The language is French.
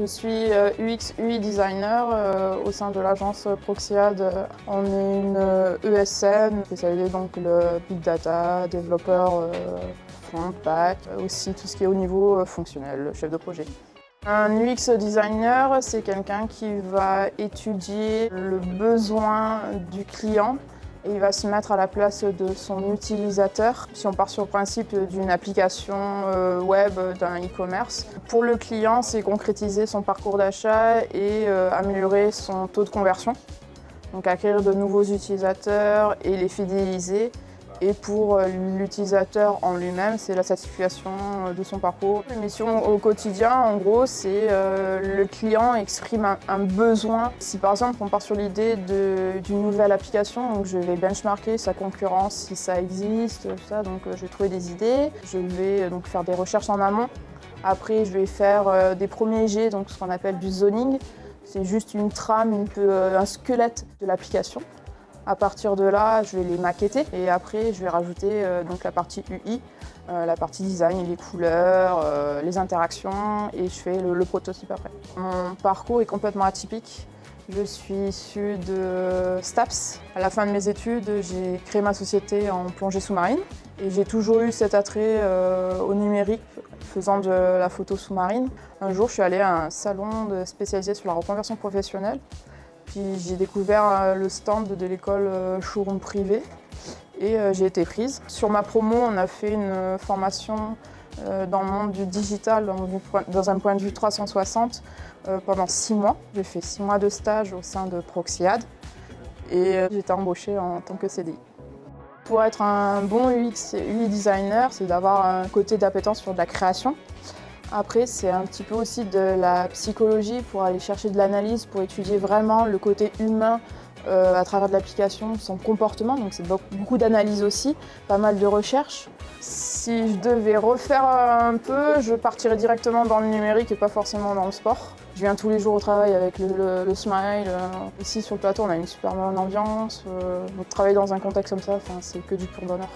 Je suis UX UI designer au sein de l'agence Proxiad. On est une ESN spécialisée donc le big data, développeur front, back, aussi tout ce qui est au niveau fonctionnel, chef de projet. Un UX designer, c'est quelqu'un qui va étudier le besoin du client et il va se mettre à la place de son utilisateur. Si on part sur le principe d'une application web, d'un e-commerce, pour le client, c'est concrétiser son parcours d'achat et améliorer son taux de conversion. Donc acquérir de nouveaux utilisateurs et les fidéliser. Et pour l'utilisateur en lui-même, c'est la satisfaction de son parcours. La mission au quotidien, en gros, c'est le client exprime un besoin. Si par exemple on part sur l'idée d'une nouvelle application, donc je vais benchmarker sa concurrence, si ça existe, tout ça, donc je vais trouver des idées. Je vais donc faire des recherches en amont. Après, je vais faire des premiers jets, donc ce qu'on appelle du zoning. C'est juste une trame, un squelette de l'application. À partir de là, je vais les maqueter et après, je vais rajouter donc la partie UI, la partie design, les couleurs, les interactions et je fais le prototype après. Mon parcours est complètement atypique. Je suis issue de STAPS. À la fin de mes études, j'ai créé ma société en plongée sous-marine et j'ai toujours eu cet attrait au numérique faisant de la photo sous-marine. Un jour, je suis allée à un salon spécialisé sur la reconversion professionnelle. Puis j'ai découvert le stand de l'école Showroom Privé et j'ai été prise. Sur ma promo, on a fait une formation dans le monde du digital dans un point de vue 360 pendant 6 mois. J'ai fait 6 mois de stage au sein de Proxiad et j'ai été embauchée en tant que CDI. Pour être un bon UX et UI designer, c'est d'avoir un côté d'appétence sur de la création. Après, c'est un petit peu aussi de la psychologie pour aller chercher de l'analyse, pour étudier vraiment le côté humain à travers de l'application, son comportement. Donc c'est beaucoup d'analyse aussi, pas mal de recherche. Si je devais refaire un peu, je partirais directement dans le numérique et pas forcément dans le sport. Je viens tous les jours au travail avec le smile. Ici sur le plateau, on a une super bonne ambiance. Donc travailler dans un contexte comme ça, c'est que du pur bonheur.